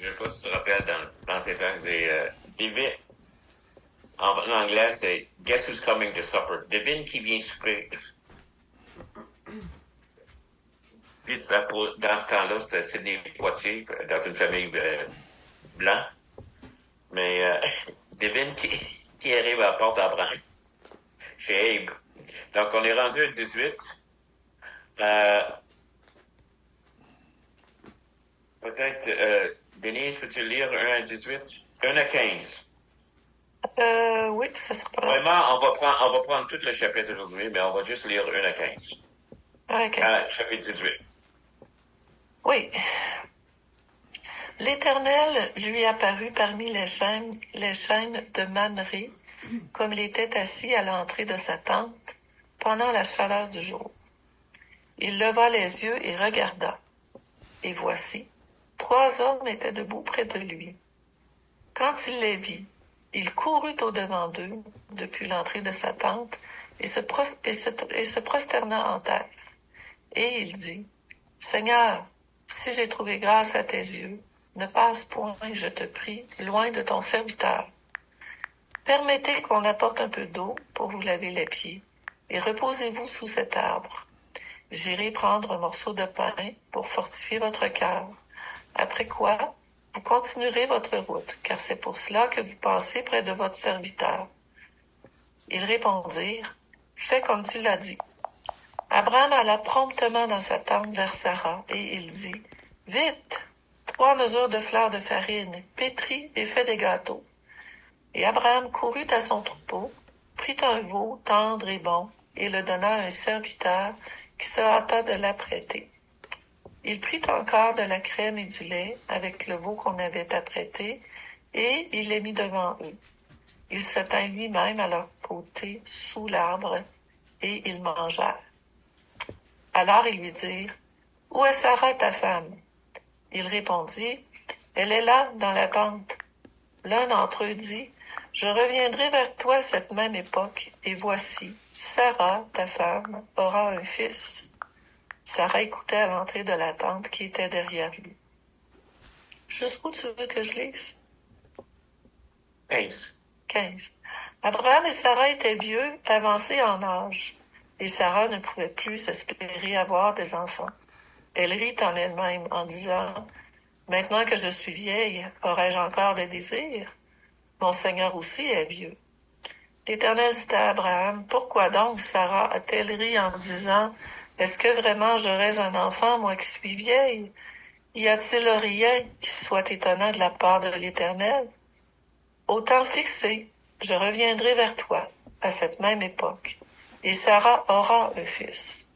je sais pas si tu te rappelles dans ces temps, en anglais, c'est Guess who's coming to supper? Devine qui vient souper. Puis, dans ce temps-là, c'était Sidney Poitier, dans une famille blanche. Mais devine qui arrive à la porte d'Abraham. Chez Abe. Donc, on est rendu à 18. Peut-être, Denise, peux-tu lire 1 à 18? 1 à 15. Oui, ça sera pas Vraiment, on va prendre tout le chapitre aujourd'hui, mais on va juste lire 1 à 15. 1 à 15. Chapitre 18. Oui. L'Éternel lui apparut parmi les chênes de Mamré, comme il était assis à l'entrée de sa tente, pendant la chaleur du jour. Il leva les yeux et regarda. Et voici, 3 hommes étaient debout près de lui. Quand il les vit, il courut au-devant d'eux, depuis l'entrée de sa tente, et se prosterna en terre. Et il dit, Seigneur, si j'ai trouvé grâce à tes yeux, ne passe point, je te prie, loin de ton serviteur. Permettez qu'on apporte un peu d'eau pour vous laver les pieds, et reposez-vous sous cet arbre. J'irai prendre un morceau de pain pour fortifier votre cœur. Après quoi, vous continuerez votre route, car c'est pour cela que vous passez près de votre serviteur. Ils répondirent, fais comme tu l'as dit. Abraham alla promptement dans sa tente vers Sarah, et il dit, vite, 3 mesures de fleurs de farine, pétris et fais des gâteaux. Et Abraham courut à son troupeau, prit un veau tendre et bon, et le donna à un serviteur qui se hâta de l'apprêter. Il prit encore de la crème et du lait avec le veau qu'on avait apprêté, et il les mit devant eux. Il se tint lui-même à leur côté sous l'arbre, et ils mangèrent. Alors ils lui dirent, où est Sarah ta femme? Il répondit, elle est là, dans la tente. L'un d'entre eux dit, je reviendrai vers toi cette même époque, et voici, Sarah, ta femme, aura un fils. Sarah écoutait à l'entrée de la tente qui était derrière lui. Jusqu'où tu veux que je lise? 15. 15. Abraham et Sarah étaient vieux, avancés en âge, et Sarah ne pouvait plus espérer avoir des enfants. Elle rit en elle-même en disant, maintenant que je suis vieille, aurais-je encore des désirs? Mon Seigneur aussi est vieux. L'Éternel dit à Abraham, pourquoi donc Sarah a-t-elle ri en disant, est-ce que vraiment j'aurais un enfant, moi qui suis vieille? Y a-t-il rien qui soit étonnant de la part de l'Éternel? Au temps fixé, je reviendrai vers toi, à cette même époque, et Sarah aura un fils.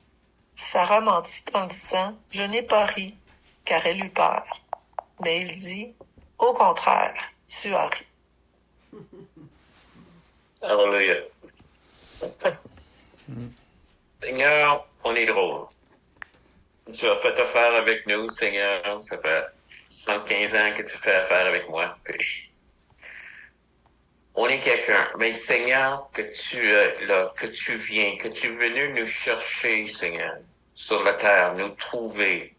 Sarah mentit en disant, je n'ai pas ri, car elle eut peur. Mais il dit, au contraire, tu as ri. Alléluia. Seigneur, on est drôle. Tu as fait affaire avec nous, Seigneur. Ça fait 75 ans que tu fais affaire avec moi. Puis, on est quelqu'un. Mais Seigneur, que tu es là, que tu viens, que tu es venu nous chercher, Seigneur, sur la terre, nous trouver.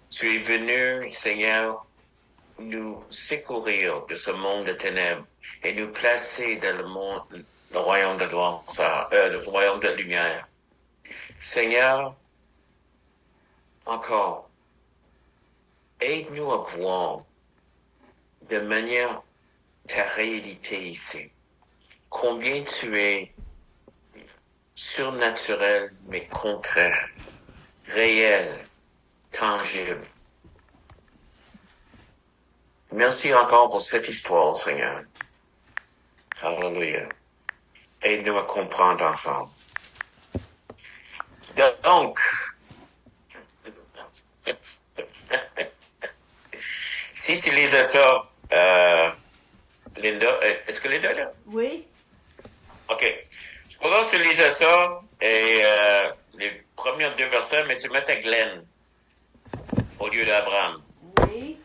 Tu es venu, Seigneur, nous secourir de ce monde de ténèbres et nous placer dans le royaume de gloire, le royaume de lumière. Seigneur, encore, aide-nous à voir de manière ta réalité ici. Combien tu es surnaturel, mais concret, réel, tangible. Merci encore pour cette histoire, Seigneur. Alléluia. Aide-nous à comprendre ensemble. Donc, si tu lisais ça, Linda, est-ce que Linda est là? Oui. OK. Pendant que tu lisais ça, et les premiers 2 versets, mais tu mettais Glenn au lieu d'Abraham. Oui.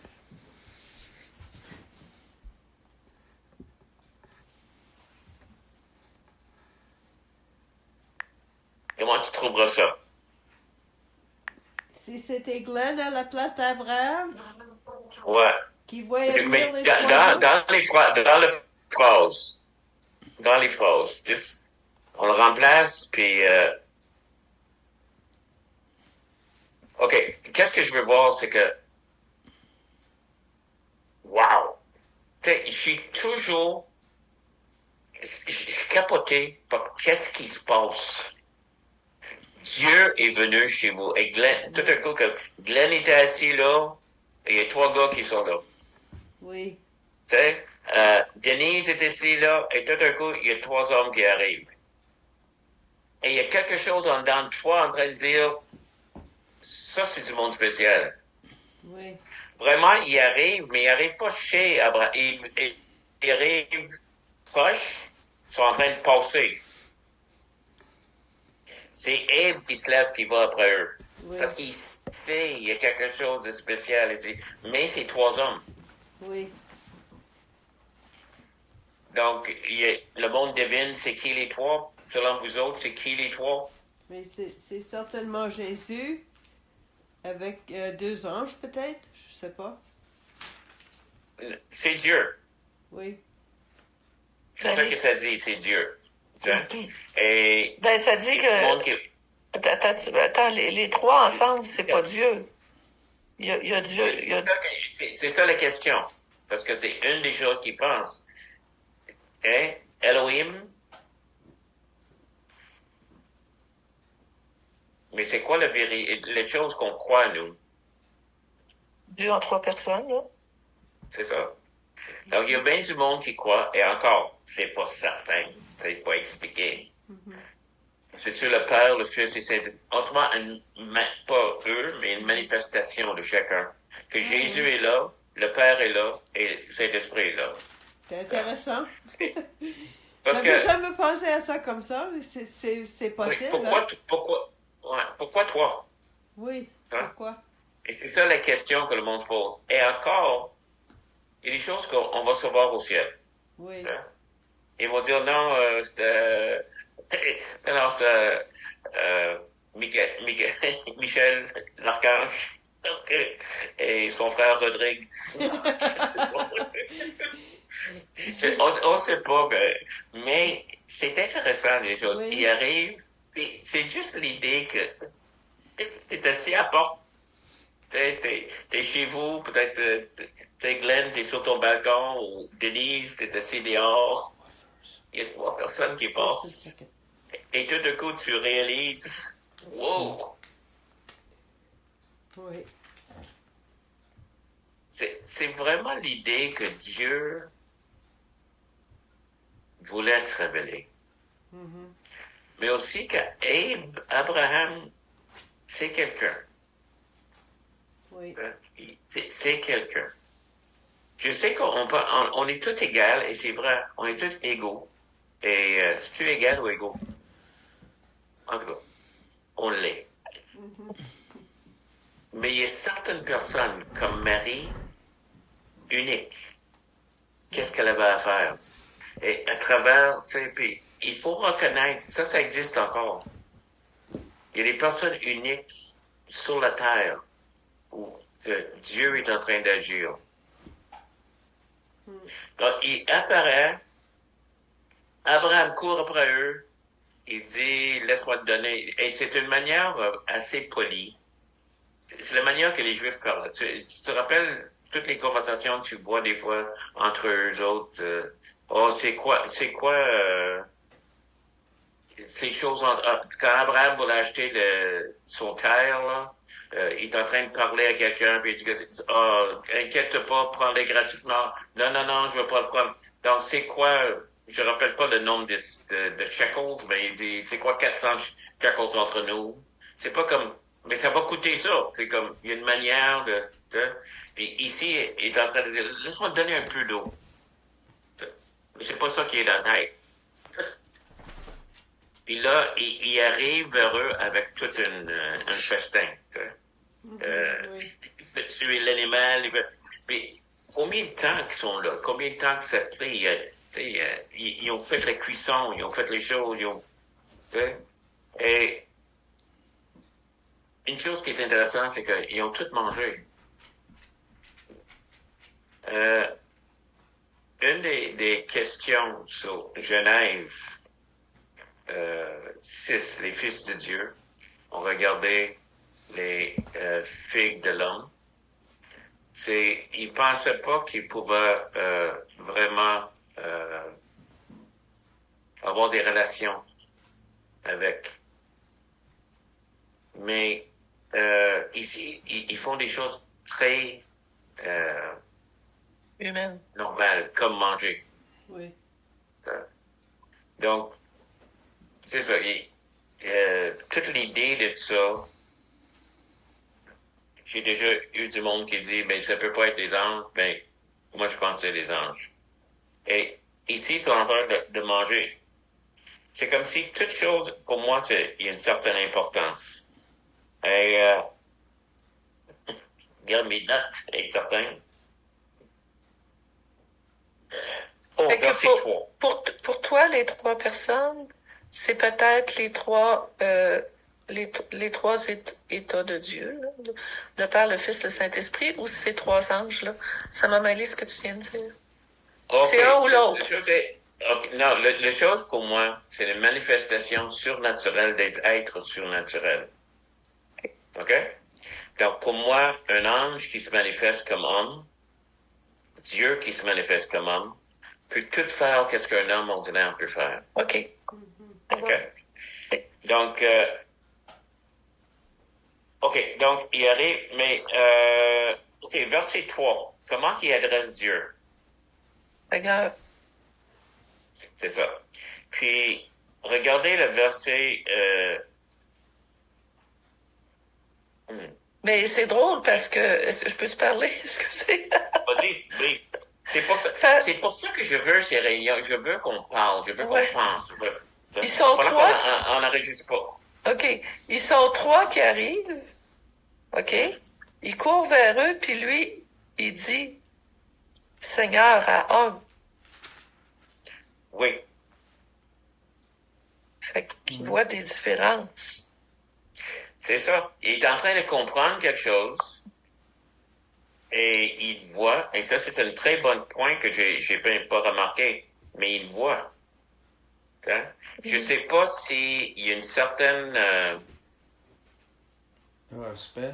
Comment tu trouveras ça? Si c'était Glenn à la place d'Abraham? Ouais. Qui voyait Mais venir les poisons? dans les phrases, juste, on le remplace, puis, OK, qu'est-ce que je veux voir, c'est que, wow! Je suis toujours, je suis capoté par qu'est-ce qui se passe. Dieu est venu chez vous. Et Glenn, tout un coup, que Glenn était assis là, et il y a 3 gars qui sont là. Oui. Tu sais, Denise est assis là, et tout un coup, il y a 3 hommes qui arrivent. Et il y a quelque chose en dedans de toi en train de dire, ça, c'est du monde spécial. Oui. Vraiment, il arrive, mais il arrive pas chez Abraham. Il arrive proche, ils sont en train de passer. C'est Abe qui se lève, qui va après eux. Oui. Parce qu'il sait, il y a quelque chose de spécial ici. Mais c'est 3 hommes. Oui. Donc, le monde devine c'est qui les 3. Selon vous autres, c'est qui les 3? Mais c'est certainement Jésus avec 2 anges, peut-être. Je sais pas. C'est Dieu. Oui. C'est ça que ça dit, c'est Dieu. Et Ben, ça dit que... Attends, les 3 ensemble, c'est pas Dieu. Il y a Dieu. C'est ça la question. Parce que c'est une des choses qu'ils pensent. Hein? Elohim. Mais c'est quoi les choses qu'on croit, nous? Dieu en 3 personnes, là. C'est ça. Donc, il y a bien du monde qui croit, et encore, c'est pas certain, c'est pas expliqué. C'est-tu le Père, le Fils et Saint-Esprit? Autrement, pas eux, mais une manifestation de chacun. Que Jésus est là, le Père est là, et le Saint-Esprit est là. C'est intéressant. Parce J'avais que, jamais pensé à ça comme ça, mais c'est possible. pourquoi toi? Oui, Hein? pourquoi? Et c'est ça la question que le monde se pose. Et encore, il y a des choses qu'on va savoir au ciel. Oui. Hein? Ils vont dire non, non, c'était Michel, l'archange, et son frère Rodrigue. On sait pas, mais c'est intéressant les choses. Oui. Il arrive, puis c'est juste l'idée que t'es assis à la porte, t'es chez vous, peut-être t'es Glenn, t'es sur ton balcon, ou Denise, t'es assis dehors. Il y a 3 personnes qui passent. Et tout d'un coup, tu réalises, wow! Oui. C'est vraiment l'idée que Dieu voulait se révéler. Mais aussi qu'Abraham, c'est quelqu'un. Oui. C'est quelqu'un. Je sais on est tous égaux, et c'est vrai, on est tous égaux. Et c'est-tu égal ou égaux? En tout cas, on l'est. Mais il y a certaines personnes, comme Marie, uniques. Qu'est-ce qu'elle avait à faire? Et à travers, tu sais, puis il faut reconnaître, ça existe encore. Il y a des personnes uniques sur la terre où Dieu est en train d'agir. Donc, il apparaît, Abraham court après eux, il dit, laisse-moi te donner. Et c'est une manière assez polie. C'est la manière que les Juifs parlent. Tu te rappelles toutes les conversations que tu vois des fois entre eux autres? C'est quoi ces choses quand Abraham voulait acheter son terre, là, il est en train de parler à quelqu'un, puis il dit, inquiète pas, prends-les gratuitement. Non, je veux pas le prendre. Donc, c'est quoi, je rappelle pas le nombre de shekels, mais il dit, c'est quoi 400 shekels entre nous? C'est pas comme, mais ça va coûter ça. C'est comme, il y a une manière puis ici, il est en train de dire, laisse-moi te donner un peu d'eau. Mais c'est pas ça qui est dans la tête. Puis là, il arrive vers eux avec tout un festin. Il fait tuer l'animal. Puis, combien de temps qu'ils sont là? Combien de temps que ça pris? Ils ont fait la cuisson, ils ont fait les choses, et une chose qui est intéressante, c'est qu'ils ont tout mangé. des questions sur Genèse 6, les fils de Dieu ont regardé les figues de l'homme, ils pensaient pas qu'ils pouvaient vraiment avoir des relations avec. Mais ici, ils font des choses très Humaine. normales, comme manger. Oui. Donc, c'est ça. Toute l'idée de ça, j'ai déjà eu du monde qui dit, ben, ça peut pas être des anges. Ben, moi, je pense que c'est des anges. Et ici, ils sont en train de manger. C'est comme si toute chose, pour moi, il y a une certaine importance. Et, regarde mes notes, est certain. Oh, Fait que verset 3. pour toi, les trois personnes, c'est peut-être les trois états de Dieu, là, le Père, le Fils, le Saint-Esprit, ou ces trois anges-là. Ça m'a mêlé ce que tu viens de dire. Okay. C'est un ou l'autre. Non, la chose pour moi, c'est la manifestation surnaturelle des êtres surnaturels. OK? Donc, pour moi, un ange qui se manifeste comme homme, Dieu qui se manifeste comme homme, peut tout faire qu'est-ce qu'un homme ordinaire peut faire. OK. OK? Donc, OK, donc, il arrive, mais, OK, verset 3. Comment il adresse Dieu? Regarde. C'est ça. Puis, regardez le verset... Mais c'est drôle parce que... Je peux te parler? Est-ce que c'est... Vas-y, oui. C'est pour ça que je veux ces réunions. Je veux qu'on parle. Je veux qu'on pense. Ils sont trois. On n'enregistre pas. OK. Ils sont trois qui arrivent. OK? Il court vers eux, puis lui, il dit Seigneur à homme. Oui. Fait qu'il voit des différences. C'est ça. Il est en train de comprendre quelque chose. Et il voit, et ça c'est un très bon point que j'ai pas remarqué, mais il voit. Hein? Je sais pas s'il y a une certaine... respect.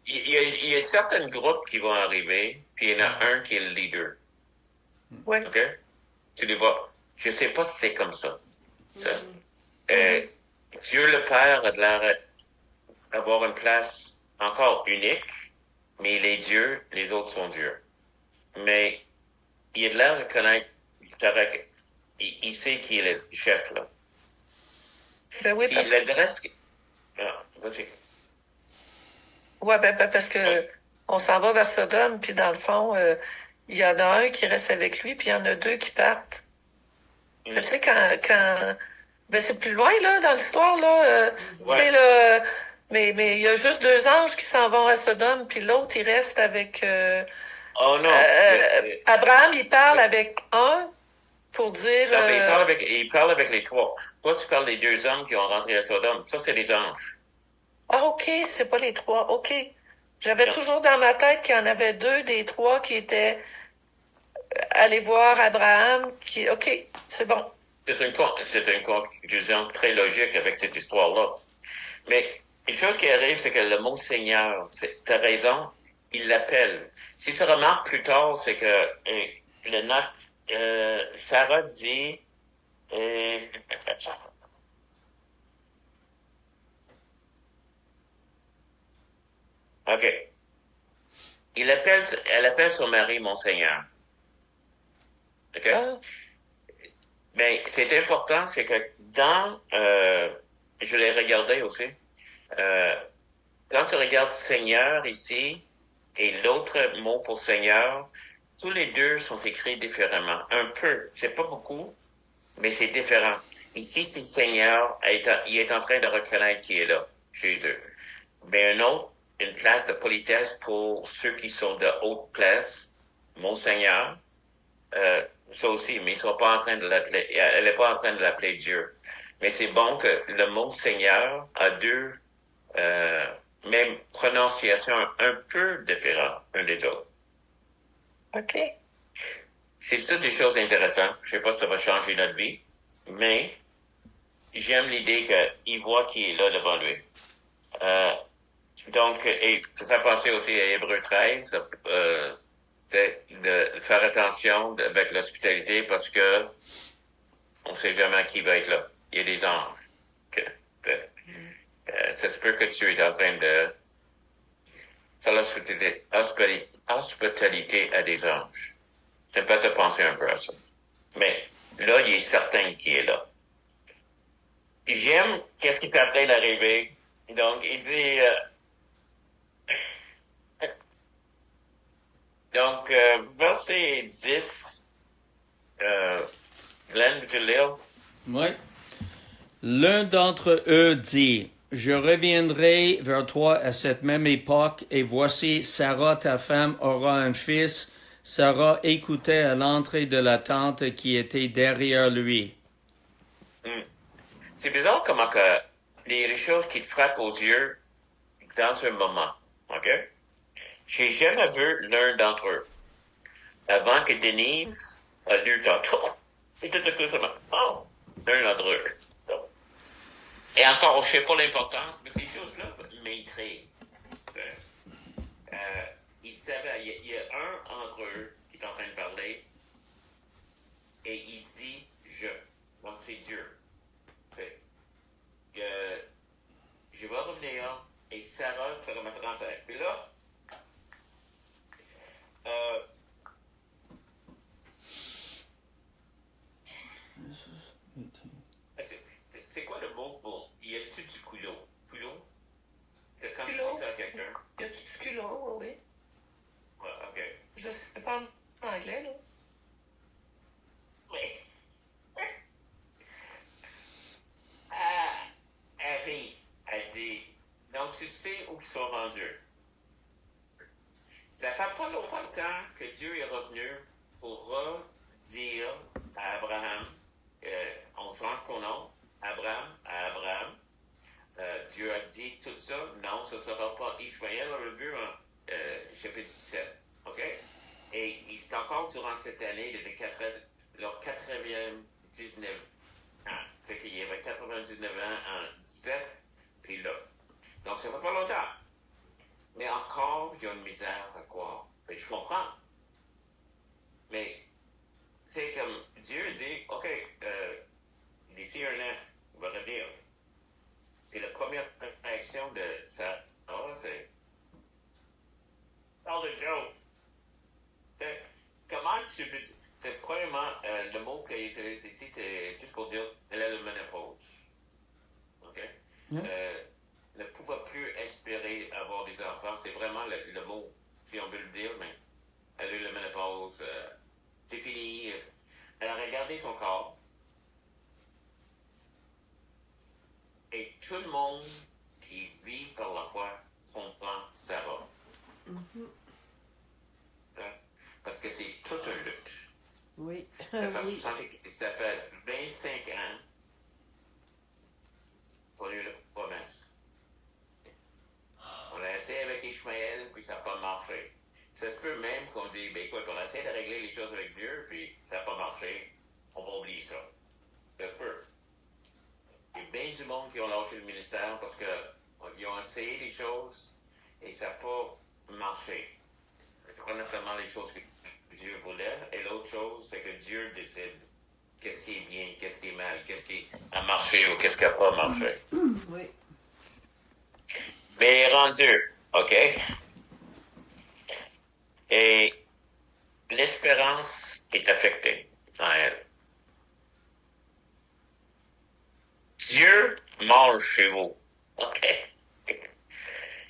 Il y a certains groupes qui vont arriver, puis il y en a un qui est le leader. Oui. OK? Tu les vois. Je sais pas si c'est comme ça. Dieu le Père a de l'air d'avoir une place encore unique, mais il est Dieu, les autres sont Dieu. Mais il a de l'air de connaître, il sait qui est le chef, là. Ben oui, Puis parce il adresse... Ah, vas-y. Ouais, parce que on s'en va vers Sodome, puis dans le fond, il y en a un qui reste avec lui, puis il y en a deux qui partent. Tu sais, quand ben c'est plus loin, là, dans l'histoire, là, tu sais, là, mais il y a juste deux anges qui s'en vont à Sodome, puis l'autre, il reste avec... Oh non! Abraham, il parle avec un pour dire... Non, mais il parle avec les trois. Toi, tu parles des deux hommes qui ont rentré à Sodome. Ça, c'est des anges. Ah, OK, c'est pas les trois. OK. J'avais toujours dans ma tête qu'il y en avait deux des trois qui étaient allés voir Abraham. OK, c'est bon. C'est une conclusion très logique avec cette histoire-là. Mais une chose qui arrive, c'est que le mot Seigneur, t'as raison, il l'appelle. Si tu remarques plus tard, c'est que le note, Sarah dit... OK. Elle appelle son mari mon Seigneur. OK? Ah. Mais c'est important, c'est que dans... je l'ai regardé aussi. Quand tu regardes Seigneur ici, et l'autre mot pour Seigneur, tous les deux sont écrits différemment. Un peu. C'est pas beaucoup, mais c'est différent. Ici, c'est Seigneur. Il est en train de reconnaître qui est là, Jésus. Mais un autre, une place de politesse pour ceux qui sont de haute place, mon Seigneur. Ça aussi, mais ils sont pas en train de l'appeler, elle est pas en train de l'appeler Dieu. Mais c'est bon que le mot Seigneur a deux, même prononciations un peu différentes, un des autres. OK. c'est toutes des choses intéressantes. Je sais pas si ça va changer notre vie, mais j'aime l'idée qu'il voit qui est là devant lui. Donc, et ça fait penser aussi à Hébreux 13, de faire attention avec l'hospitalité parce que on sait jamais qui va être là. Il y a des anges. Ça se peut que tu es en train de faire l'hospitalité à des anges. Ça me fait te penser un peu à ça. Mais là, il est certain qu'il est là. J'aime qu'est-ce qui est en train d'arriver. Donc, il dit... donc, verset 10, Glenn, veux-tu le lire? Oui. L'un d'entre eux dit, je reviendrai vers toi à cette même époque, et voici, Sarah, ta femme, aura un fils. Sarah écoutait à l'entrée de la tente qui était derrière lui. C'est bizarre comment que les choses qui te frappent aux yeux dans un moment, OK? J'ai jamais vu l'un d'entre eux. Avant que Denise a lu tantôt. Et tout à coup, ça m'a... Oh! L'un d'entre eux. Et encore, je sais pas l'importance, mais ces choses-là m'intriguent. Il savait, il y a un entre eux qui est en train de parler, et il dit « je ». Donc, c'est Dieu. Je vais revenir, et Sarah se remettra en scène. Puis là, c'est quoi le mot pour... Y a-tu du culot? Culot? C'est quand tu dis ça à quelqu'un. Y a-tu du culot? Oui. Ouais, OK. Je sais pas en anglais, là. Oui. Harry a dit, donc tu sais où ils sont rendus. Ça fait pas longtemps que Dieu est revenu pour redire à Abraham, on change ton nom, Abraham, à Abraham. Dieu a dit tout ça, non, ce ne sera pas Ishmaël, on l'a vu en chapitre 17. OK? Et c'est encore durant cette année, leur 99 ans. C'est qu'il y avait 99 ans en 17, puis là. Donc, ça fait pas longtemps. Mais encore, il y a une misère à croire. Et je comprends. Mais, c'est comme Dieu dit, OK, d'ici un an, on va revenir. Et la première réaction de ça, c'est parle de Joseph. Comment tu peux... C'est premièrement, le mot qui est utilisé ici, c'est juste pour dire elle a le ménopause. OK? Ne pouvait plus espérer avoir des enfants. C'est vraiment le mot, si on veut le dire, mais elle a eu le ménopause. C'est fini. Elle a regardé son corps. Et tout le monde qui vit par la foi comprend Sarah. Mhm. Parce que c'est toute une lutte. Oui. Ça fait 25 ans qu'on a eu la promesse. On a essayé avec Ishmaël, puis ça n'a pas marché. Ça se peut même qu'on dise, ben écoute, on a essayé de régler les choses avec Dieu, puis ça n'a pas marché. On va oublier ça. Ça se peut. Il y a bien du monde qui ont lâché le ministère parce qu'ils ont essayé des choses et ça n'a pas marché. C'est pas nécessairement les choses que Dieu voulait. Et l'autre chose, c'est que Dieu décide qu'est-ce qui est bien, qu'est-ce qui est mal, qu'est-ce qui a marché ou qu'est-ce qui n'a pas marché. Oui. Mais il est rendu, OK? Et l'espérance est affectée en elle. Dieu mange chez vous. OK?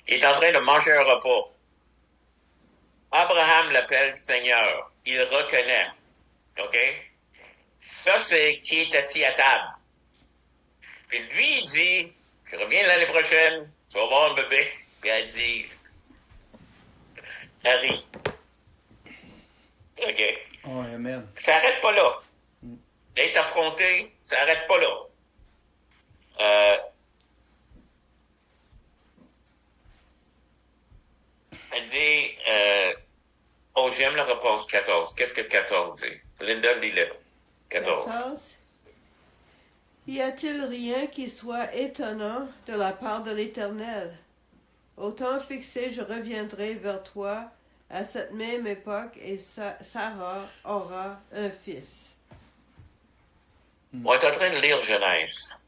Il est en train de manger un repas. Abraham l'appelle Seigneur. Il reconnaît. OK? Ça, c'est qui est assis à table. Puis lui, il dit, je reviens l'année prochaine, tu vas voir un bébé. Puis elle dit, Harry. OK? Oh, amen. Ça n'arrête pas là. D'être affronté, ça n'arrête pas là. Elle dit, Oh, j'aime la réponse 14. Qu'est-ce que 14 dit? Linda, lis-le. 14. 14. Y a-t-il rien qui soit étonnant de la part de l'Éternel? Au temps fixé, je reviendrai vers toi à cette même époque et Sarah aura un fils. On est en train de lire Genèse.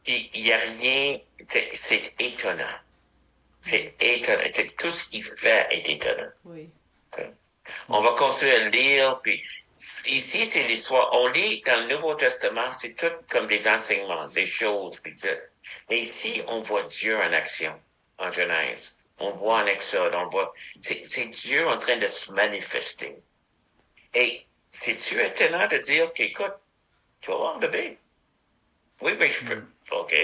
Il n'y a rien, c'est étonnant. C'est étonnant. Tout ce qu'il fait est étonnant. Oui. Okay. On va continuer à lire, puis ici, c'est l'histoire. On lit dans le Nouveau Testament, c'est tout comme des enseignements, des choses, puis tout. Mais ici, on voit Dieu en action, en Genèse. On voit en Exode, on voit... C'est Dieu en train de se manifester. Et c'est-tu étonnant de dire qu'écoute, tu vas avoir un bébé? Oui, mais je peux. OK.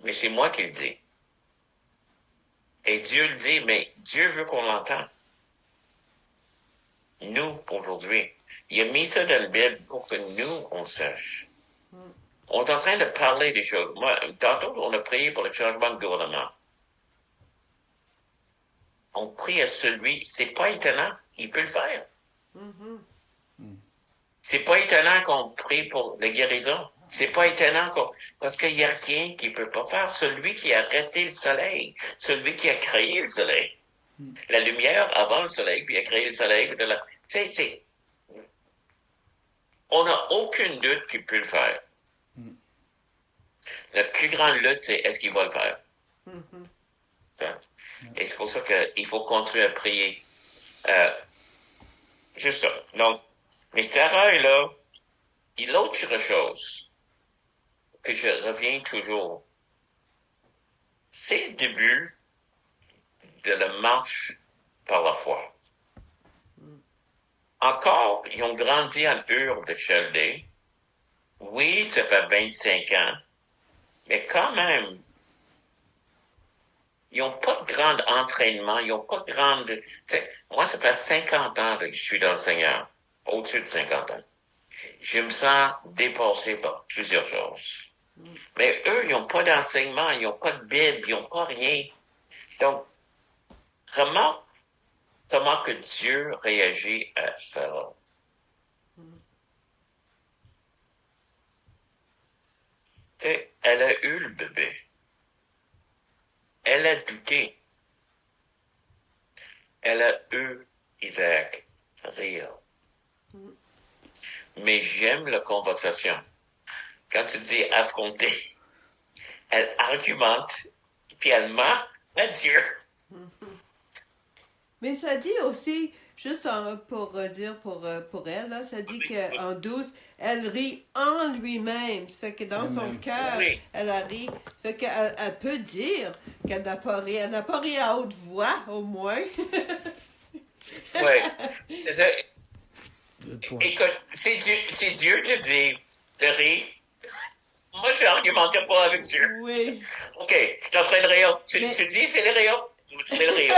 Mais c'est moi qui le dis. Et Dieu le dit, mais Dieu veut qu'on l'entende. Nous, aujourd'hui. Il a mis ça dans la Bible pour que nous, on sache. On est en train de parler des choses. Moi, tantôt, on a prié pour le changement de gouvernement. On prie à celui, c'est pas étonnant, il peut le faire. C'est pas étonnant qu'on prie pour la guérison. C'est pas étonnant parce qu'il y a rien qui peut pas faire. Celui qui a arrêté le soleil, celui qui a créé le soleil. La lumière avant le soleil, puis il a créé le soleil. Tu sais, on n'a aucune doute qu'il peut le faire. La plus grande lutte, c'est est-ce qu'il va le faire? Et c'est pour ça qu'il faut continuer à prier. Juste ça. Donc, mais Sarah est là. Et l'autre chose que je reviens toujours, c'est le début de la marche par la foi. Encore, ils ont grandi en Ur de Chaldée. Oui, ça fait 25 ans, mais quand même, ils n'ont pas de grand entraînement, ils n'ont pas de grande... Moi, ça fait 50 ans que je suis dans le Seigneur, au-dessus de 50 ans. Je me sens dépassé par plusieurs choses. Mais eux, ils n'ont pas d'enseignement, ils n'ont pas de Bible, ils n'ont pas rien. Donc, remarque comment que Dieu réagit à Sarah. Elle a eu le bébé. Elle a douté. Elle a eu Isaac. Rire. Mais j'aime la conversation. Quand tu dis affronter, elle argumente, puis elle ment à Dieu. Mais ça dit aussi, juste pour dire pour elle, là, ça dit qu'en 12, elle rit en lui-même. Ça fait que dans son cœur, oui. elle a ri. Ça fait qu'elle peut dire qu'elle n'a pas ri. Elle n'a pas ri à haute voix, au moins. Oui. Écoute, c'est Dieu qui dit, le rire. Moi, je n'argumentais pas avec Dieu. Oui. OK, je suis en train de rire. Tu dis, c'est le rire. C'est le rire.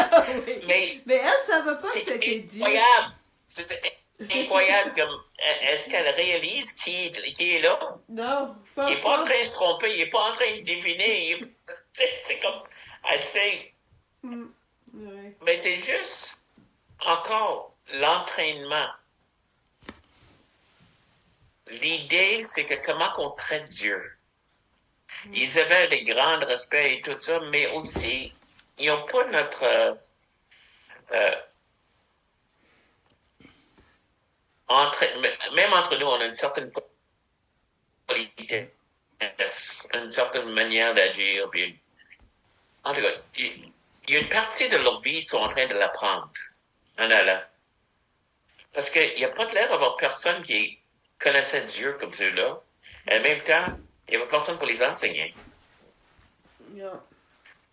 Oui. Mais elle ne savait pas ce c'est que t'es dit. incroyable. C'est incroyable. Comme, est-ce qu'elle réalise qui est là? Non, Il n'est pas en train de se tromper. Il n'est pas en train de deviner. C'est comme, elle sait. Oui. Mais c'est juste, encore, l'entraînement. L'idée, c'est que comment on traite Dieu. Ils avaient des grands respects et tout ça, mais aussi, ils n'ont pas notre... même entre nous, on a une certaine politesse, une certaine manière d'agir. En tout cas, il y a une partie de leur vie, ils sont en train de l'apprendre en allant. Parce qu'il n'y a pas de l'air d'avoir personne qui connaissait Dieu comme ceux-là. En même temps, il n'y avait personne pour les enseigner. Non.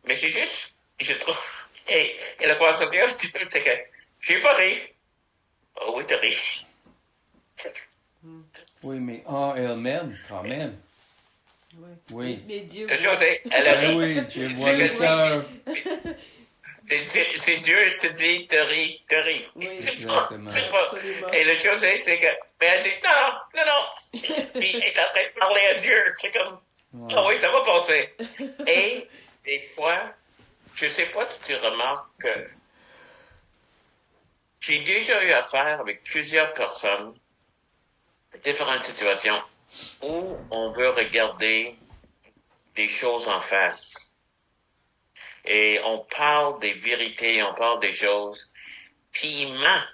Mais c'est juste, je trouve, et la croissance de Dieu, c'est que j'ai pas ri. Oh oui, t'as ri. Oui, mais en elle-même, quand même. Oui. Mais Dieu. La chose est, elle a ri. Oui, tu vois le cœur. C'est Dieu te dit, te ris. Oui, exactement. Absolument. Et la chose est, c'est que, mais elle dit, non. Puis elle est en train de parler à Dieu. C'est comme, ah oui, ça va passer. Et, des fois, je sais pas si tu remarques que J'ai déjà eu affaire avec plusieurs personnes, différentes situations, où on veut regarder les choses en face. Et on parle des vérités, on parle des choses, puis ils mentent.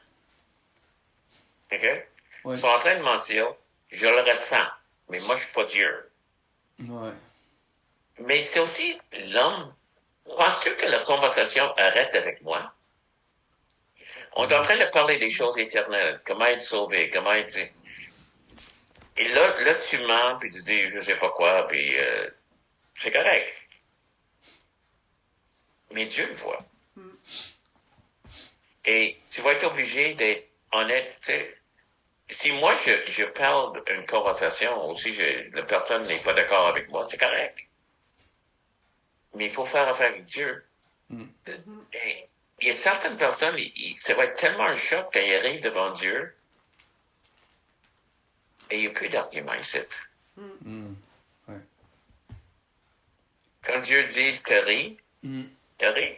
OK? Ouais. Ils sont en train de mentir, je le ressens, mais moi, je suis pas Dieu. Ouais. Mais c'est aussi l'homme. Penses-tu que la conversation arrête avec moi? On est en train de parler des choses éternelles, comment être sauvé, comment être... Et là tu mens, puis tu dis, je sais pas quoi, puis c'est correct. Mais Dieu le voit. Et tu vas être obligé d'être honnête, tu sais. Si moi, je parle d'une conversation, ou si la personne n'est pas d'accord avec moi, c'est correct. Mais il faut faire affaire avec Dieu. Et il y a certaines personnes, ça va être tellement un choc quand ils arrivent devant Dieu, et il n'y a plus d'argument ici. Ouais. Quand Dieu dit, t'as ri, t'as ri.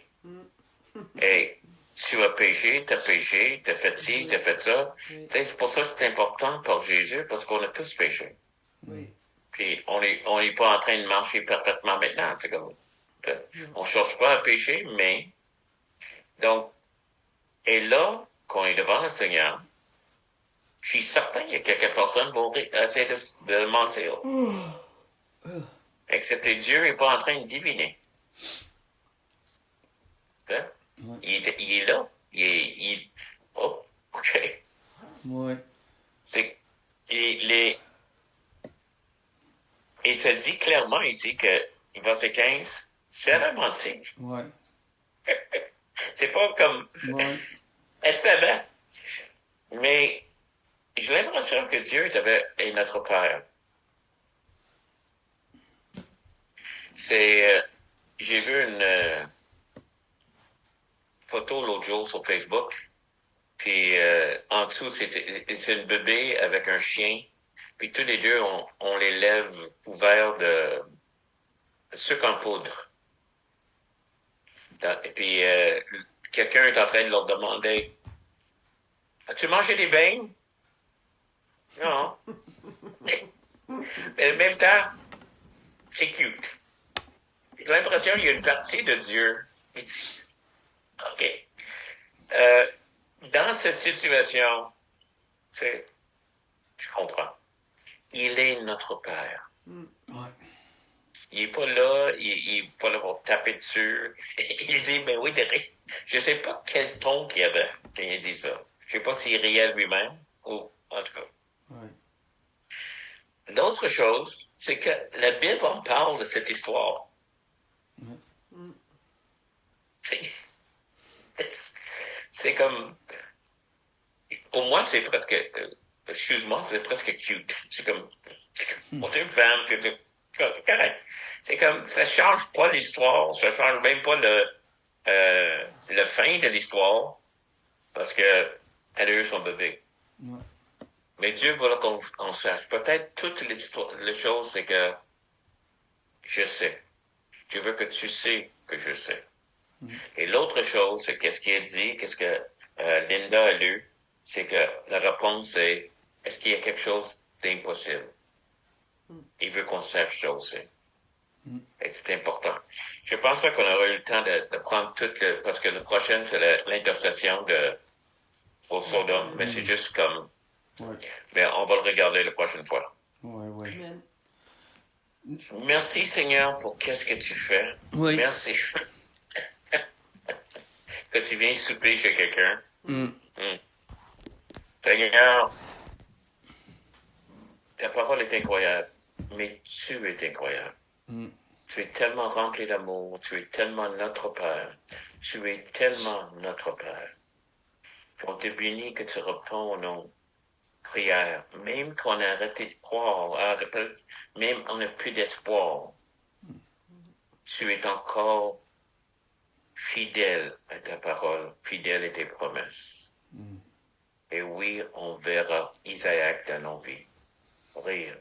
Et tu as péché, t'as fait ci, t'as fait ça. C'est pour ça que c'est important pour Jésus, parce qu'on a tous péché. Oui. Puis on n'est pas en train de marcher parfaitement maintenant. C'est comme, on cherche pas à pécher, mais donc, et là, quand on est devant le Seigneur, je suis certain qu'il y a quelques personnes qui vont essayer de mentir. Excepté Dieu n'est pas en train de diviner. Hein? Ouais. Il est là. Oh, OK. Ouais. C'est, et ça dit clairement ici que, verset 15, c'est la menti. Ouais. C'est pas comme, Ouais. elle savait. Mais j'ai l'impression que Dieu est notre Père. J'ai vu une photo l'autre jour sur Facebook, puis en dessous, c'est une bébé avec un chien, puis tous les deux ont les lèvres couvertes de sucre en poudre. Et puis quelqu'un est en train de leur demander, as-tu mangé des beignes? Non. Mais en même temps, c'est cute. J'ai l'impression qu'il y a une partie de Dieu qui dit, OK. Dans cette situation, tu sais, je comprends. Il est notre Père. Ouais. Il est pas là, il est pas là pour taper dessus. Il dit, ben oui, je sais pas quel ton qu'il y avait quand il dit ça. Je sais pas s'il riait lui-même, ou, en tout cas. Ouais. L'autre chose, c'est que la Bible en parle de cette histoire. C'est comme, pour moi, c'est presque, excuse-moi, c'est presque cute. C'est comme, on est une femme, c'est correct. C'est comme, ça change pas l'histoire, ça change même pas le fin de l'histoire, parce que elle a eu son bébé. Ouais. Mais Dieu veut qu'on sache. Peut-être toute les choses, c'est que je sais. Dieu veut que tu sais que je sais. Et l'autre chose, c'est qu'est-ce qu'il a dit, qu'est-ce que Linda a lu, c'est que la réponse est, est-ce qu'il y a quelque chose d'impossible? Il veut qu'on sache ça aussi. Et c'est important. Je pense qu'on aura eu le temps de prendre parce que le prochain, c'est l'intercession au Sodome, mais c'est juste comme, Ouais. mais on va le regarder la prochaine fois. Ouais, ouais. Amen. Merci Seigneur pour qu'est-ce que tu fais. Oui. Merci. Que tu viens souper chez quelqu'un. Seigneur, ta parole est incroyable, mais tu es incroyable. Tu es tellement rempli d'amour, tu es tellement notre Père. Tu es tellement notre Père. On te bénit que tu réponds nos prières, même qu'on a arrêté de croire, même on n'a plus d'espoir. Tu es encore fidèle à ta parole, fidèle à tes promesses. Et oui, on verra Isaac dans nos vies. Rire.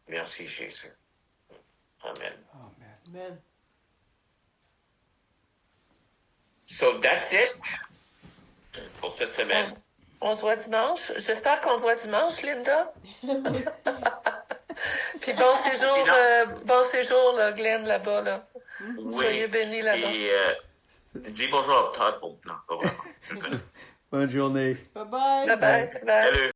Merci Jésus. Amen. Amen. Amen. So that's it. pour cette semaine. On se voit dimanche. J'espère qu'on te voit dimanche, Linda. Puis bon séjour, là, Glenn, là-bas. Là. Oui. Soyez bénis là-bas. Et dis bonjour à Todd. Bon, non, pas vraiment. Bonne journée. Bye bye. Bye bye. Bye. Salut.